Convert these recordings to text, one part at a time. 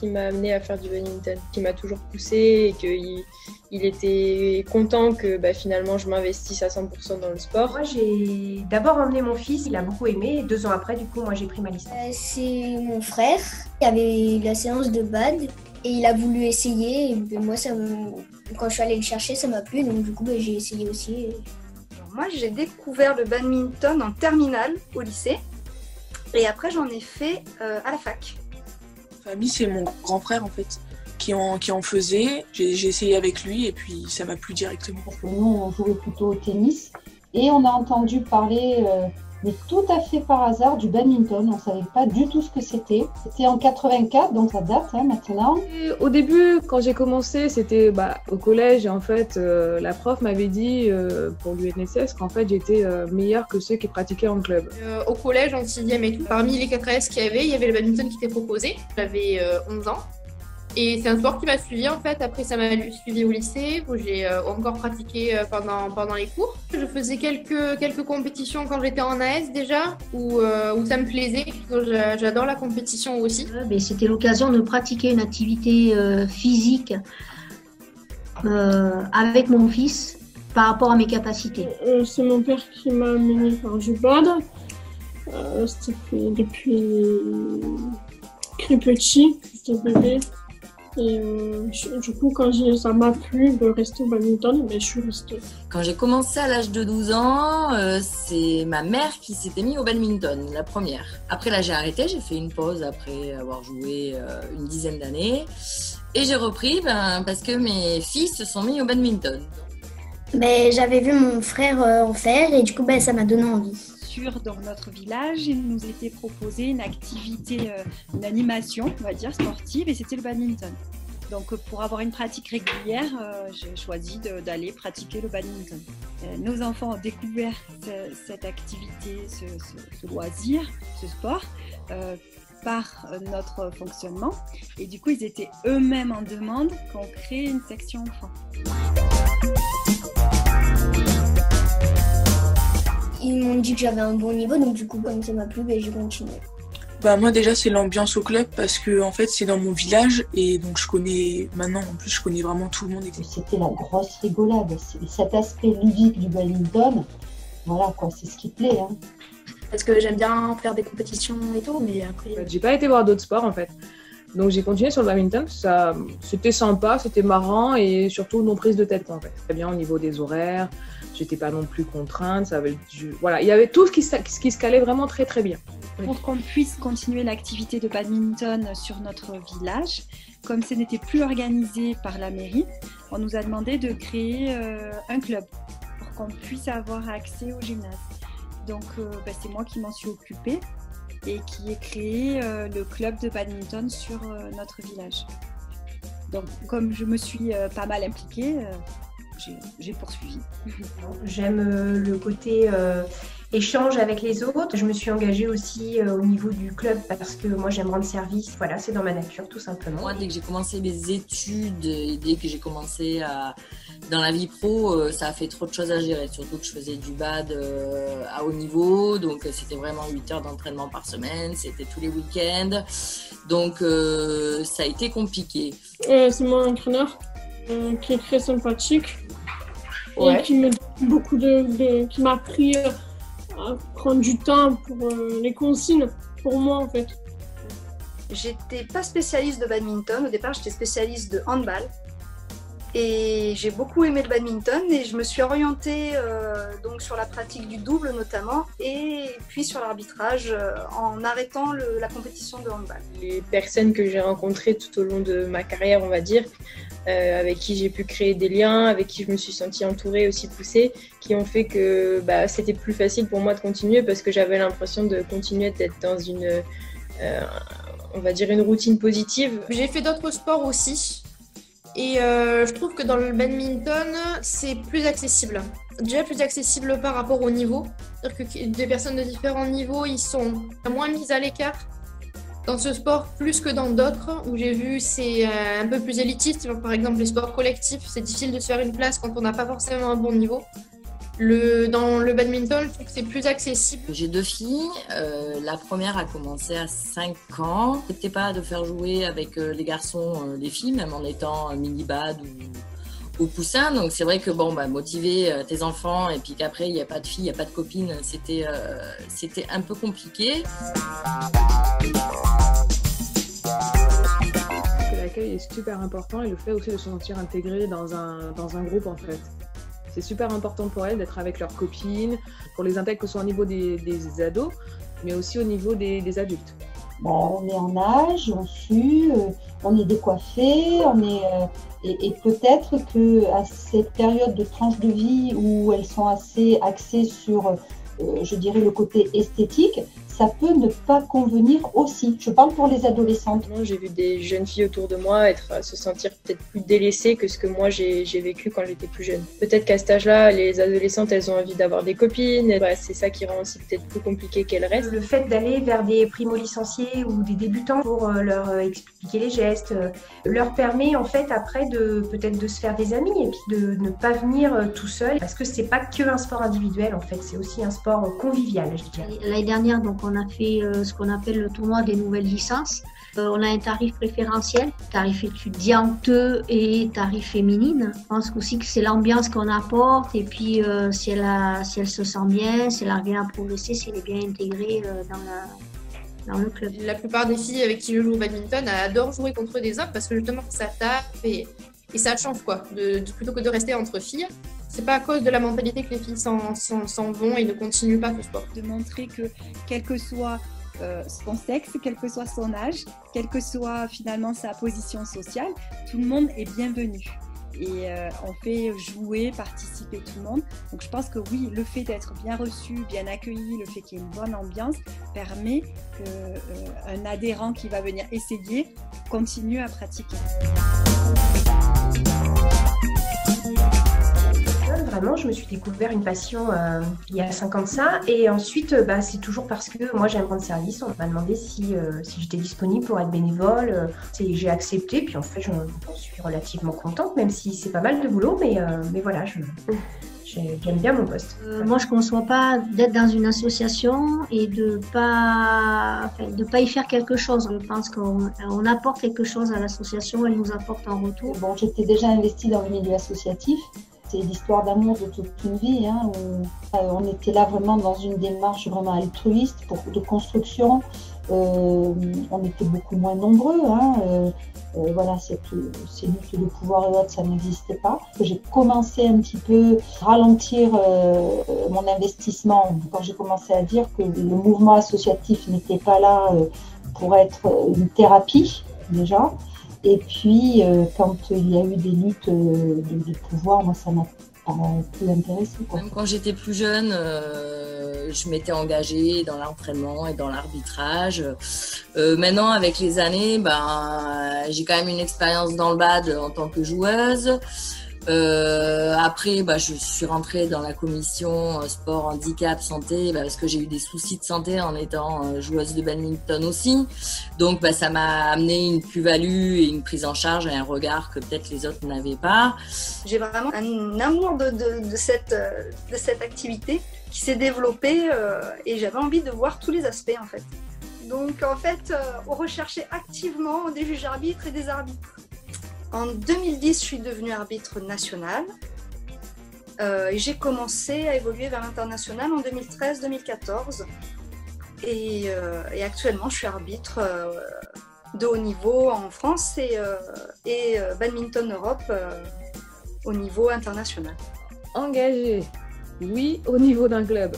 Qui m'a amené à faire du badminton, qui m'a toujours poussé et qu'il était content que finalement je m'investisse à 100% dans le sport. Moi j'ai d'abord emmené mon fils, il a beaucoup aimé et 2 ans après du coup moi j'ai pris ma licence. C'est mon frère qui avait la séance de bad et il a voulu essayer et moi quand je suis allée le chercher ça m'a plu donc du coup j'ai essayé aussi. Moi j'ai découvert le badminton en terminale au lycée et après j'en ai fait à la fac. Famille, c'est mon grand frère en fait qui en faisait. J'ai essayé avec lui et puis ça m'a plu directement. Parce que nous, on jouait plutôt au tennis et on a entendu parler, mais tout à fait par hasard, du badminton. On ne savait pas du tout ce que c'était. C'était en 84, donc ça date maintenant. Et au début, quand j'ai commencé, c'était au collège et en fait, la prof m'avait dit pour l'UNSS qu'en fait j'étais meilleure que ceux qui pratiquaient en club. Au collège, en 6e et tout, parmi les 4S qu'il y avait, il y avait le badminton qui était proposé. J'avais 11 ans. Et c'est un sport qui m'a suivi en fait. Après, ça m'a suivi au lycée où j'ai encore pratiqué pendant les cours. Je faisais quelques compétitions quand j'étais en AS déjà où ça me plaisait. J'adore la compétition aussi. C'était l'occasion de pratiquer une activité physique avec mon fils par rapport à mes capacités. C'est mon père qui m'a amené faire du bad. Ça fait depuis très petit, j'étais bébé. Et du coup, quand ça m'a plu de rester au badminton, je suis restée. Quand j'ai commencé à l'âge de 12 ans, c'est ma mère qui s'était mise au badminton, la première. Après là, j'ai arrêté, j'ai fait une pause après avoir joué une dizaine d'années. Et j'ai repris parce que mes fils se sont mis au badminton. J'avais vu mon frère en faire et du coup ça m'a donné envie. Dans notre village, il nous était proposé une activité, une animation, on va dire, sportive, et c'était le badminton. Donc pour avoir une pratique régulière, j'ai choisi d'aller pratiquer le badminton. Nos enfants ont découvert cette activité, ce loisir, ce sport, par notre fonctionnement. Et du coup, ils étaient eux-mêmes en demande qu'on crée une section enfants. Ils m'ont dit que j'avais un bon niveau, donc du coup, comme ça m'a plu, j'ai continué. Moi déjà c'est l'ambiance au club parce que en fait c'est dans mon village et donc je connais vraiment tout le monde. C'était la grosse rigolade, c'est cet aspect ludique du badminton, voilà quoi, c'est ce qui plaît. Parce que j'aime bien faire des compétitions et tout, mais après... J'ai pas été voir d'autres sports en fait. Donc j'ai continué sur le badminton, c'était sympa, c'était marrant et surtout non prise de tête en fait. Très bien au niveau des horaires, j'étais pas non plus contrainte, il y avait tout ce qui se calait vraiment très très bien. Pour qu'on puisse continuer l'activité de badminton sur notre village, comme ce n'était plus organisé par la mairie, on nous a demandé de créer un club pour qu'on puisse avoir accès au gymnase. Donc c'est moi qui m'en suis occupée et qui ai créé le club de badminton sur notre village. Donc comme je me suis pas mal impliquée, j'ai poursuivi. J'aime le côté échange avec les autres. Je me suis engagée aussi au niveau du club parce que moi j'aime rendre service. Voilà, c'est dans ma nature tout simplement. Moi, dès que j'ai commencé mes études et dès que j'ai commencé dans la vie pro, ça a fait trop de choses à gérer. Surtout que je faisais du bad à haut niveau, donc c'était vraiment 8 heures d'entraînement par semaine, c'était tous les week-ends. Donc ça a été compliqué. C'est mon entraîneur qui est très sympathique et qui me donne beaucoup qui m'a appris à prendre du temps pour les consignes pour moi en fait. J'étais pas spécialiste de badminton, au départ j'étais spécialiste de handball et j'ai beaucoup aimé le badminton et je me suis orientée donc sur la pratique du double notamment et puis sur l'arbitrage en arrêtant la compétition de handball. Les personnes que j'ai rencontrées tout au long de ma carrière, on va dire, avec qui j'ai pu créer des liens, avec qui je me suis sentie entourée, aussi poussée, qui ont fait que c'était plus facile pour moi de continuer parce que j'avais l'impression de continuer d'être dans on va dire une routine positive. J'ai fait d'autres sports aussi et je trouve que dans le badminton, c'est plus accessible. Déjà plus accessible par rapport au niveau. C'est-à-dire que des personnes de différents niveaux, ils sont moins mis à l'écart Dans ce sport, plus que dans d'autres, où j'ai vu c'est un peu plus élitiste, par exemple les sports collectifs, c'est difficile de se faire une place quand on n'a pas forcément un bon niveau. Dans le badminton, je trouve que c'est plus accessible. J'ai 2 filles. La première a commencé à 5 ans. C'était pas de faire jouer avec les garçons, les filles, même en étant mini-bad ou poussin. Donc c'est vrai que motiver tes enfants et puis qu'après il n'y a pas de filles, il n'y a pas de copines, c'était un peu compliqué. L'accueil est super important et le fait aussi de se sentir intégré dans un groupe en fait. C'est super important pour elles d'être avec leurs copines, pour les intégrer que ce soit au niveau des ados, mais aussi au niveau des adultes. On est en âge, on sue, on est décoiffé, et peut-être qu'à cette période de tranche de vie où elles sont assez axées sur, je dirais, le côté esthétique, ça peut ne pas convenir aussi. Je parle pour les adolescentes. J'ai vu des jeunes filles autour de moi se sentir peut-être plus délaissées que ce que moi j'ai vécu quand j'étais plus jeune. Peut-être qu'à cet âge-là, les adolescentes, elles ont envie d'avoir des copines. C'est ça qui rend aussi peut-être plus compliqué qu'elles restent. Le fait d'aller vers des primo-licenciés ou des débutants pour leur expliquer les gestes, leur permet en fait après peut-être de se faire des amis et puis de ne pas venir tout seul. Parce que c'est pas que un sport individuel en fait, c'est aussi un sport convivial, je dirais. L'année dernière, donc, on a fait ce qu'on appelle le tournoi des nouvelles licences. On a un tarif préférentiel, tarif étudiante et tarif féminine. Je pense aussi que c'est l'ambiance qu'on apporte et puis si elle se sent bien, si elle arrive à progresser, si elle est bien intégrée dans le club. La plupart des filles avec qui je joue au badminton adorent jouer contre des hommes parce que justement ça tape et ça change quoi, plutôt que de rester entre filles. C'est pas à cause de la mentalité que les filles s'en vont et ne continuent pas ce sport. De montrer que quel que soit son sexe, quel que soit son âge, quelle que soit finalement sa position sociale, tout le monde est bienvenu. Et on fait jouer, participer tout le monde. Donc je pense que oui, le fait d'être bien reçu, bien accueilli, le fait qu'il y ait une bonne ambiance permet qu'un adhérent qui va venir essayer continue à pratiquer. Vraiment, je me suis découvert une passion il y a 5 ans de ça. Et ensuite, c'est toujours parce que moi, j'aime rendre service. On m'a demandé si j'étais disponible pour être bénévole. J'ai accepté. Puis en fait, j'en suis relativement contente, même si c'est pas mal de boulot. Mais voilà, j'aime bien mon poste. Moi, je ne conçois pas d'être dans une association et de pas y faire quelque chose. Je pense qu'on apporte quelque chose à l'association. Elle nous apporte en retour. Bon, j'étais déjà investie dans le milieu associatif. C'est l'histoire d'amour de toute une vie. Où on était là vraiment dans une démarche vraiment altruiste de construction. On était beaucoup moins nombreux. Voilà, cette lutte de pouvoir et autres, ça n'existait pas. J'ai commencé un petit peu à ralentir mon investissement quand j'ai commencé à dire que le mouvement associatif n'était pas là pour être une thérapie déjà. Et puis, quand il y a eu des luttes de pouvoir, moi, ça m'a pas plus intéressée. Même quand j'étais plus jeune, je m'étais engagée dans l'entraînement et dans l'arbitrage. Maintenant, avec les années, j'ai quand même une expérience dans le bad en tant que joueuse. Après, je suis rentrée dans la commission sport, handicap, santé, parce que j'ai eu des soucis de santé en étant joueuse de badminton aussi. Donc, ça m'a amené une plus-value et une prise en charge et un regard que peut-être les autres n'avaient pas. J'ai vraiment un amour de cette activité qui s'est développée et j'avais envie de voir tous les aspects en fait. Donc, en fait, on recherchait activement des juges arbitres et des arbitres. En 2010, je suis devenue arbitre national et j'ai commencé à évoluer vers l'international en 2013-2014. Et actuellement, je suis arbitre de haut niveau en France et Badminton Europe au niveau international. Engagée, oui, au niveau d'un club,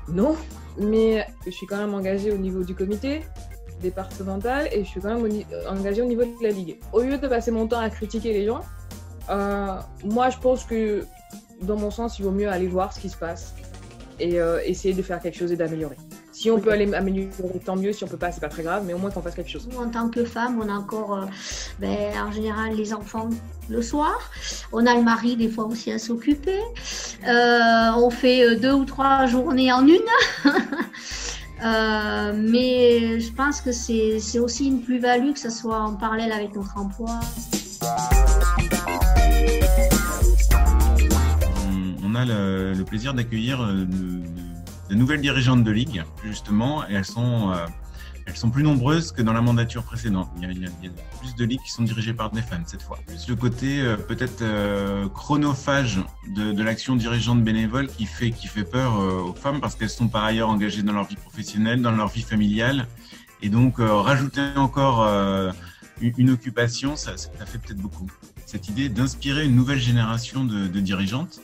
non, mais je suis quand même engagée au niveau du comité départemental et je suis quand même engagée au niveau de la ligue. Au lieu de passer mon temps à critiquer les gens, moi je pense que dans mon sens il vaut mieux aller voir ce qui se passe et essayer de faire quelque chose et d'améliorer. Si on peut aller améliorer, tant mieux. Si on peut pas, c'est pas très grave, mais au moins qu'on fasse quelque chose. Nous, en tant que femme, on a encore en général les enfants le soir. On a le mari des fois aussi à s'occuper. On fait 2 ou 3 journées en une. Mais je pense que c'est aussi une plus-value que ça soit en parallèle avec notre emploi. On a le plaisir d'accueillir de nouvelles dirigeantes de ligue, justement, et elles sont plus nombreuses que dans la mandature précédente. Il y a plus de ligues qui sont dirigées par des femmes cette fois. Plus le côté peut-être chronophage de l'action dirigeante bénévole qui fait peur aux femmes parce qu'elles sont par ailleurs engagées dans leur vie professionnelle, dans leur vie familiale. Et donc rajouter encore une occupation, ça fait peut-être beaucoup. Cette idée d'inspirer une nouvelle génération de dirigeantes.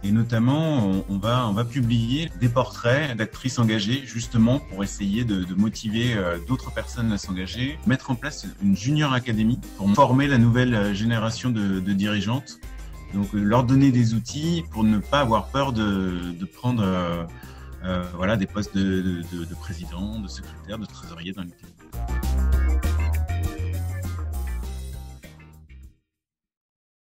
Et notamment, on va publier des portraits d'actrices engagées, justement pour essayer de motiver d'autres personnes à s'engager, mettre en place une junior academy pour former la nouvelle génération de dirigeantes. Donc, leur donner des outils pour ne pas avoir peur de prendre des postes de président, de secrétaire, de trésorier dans les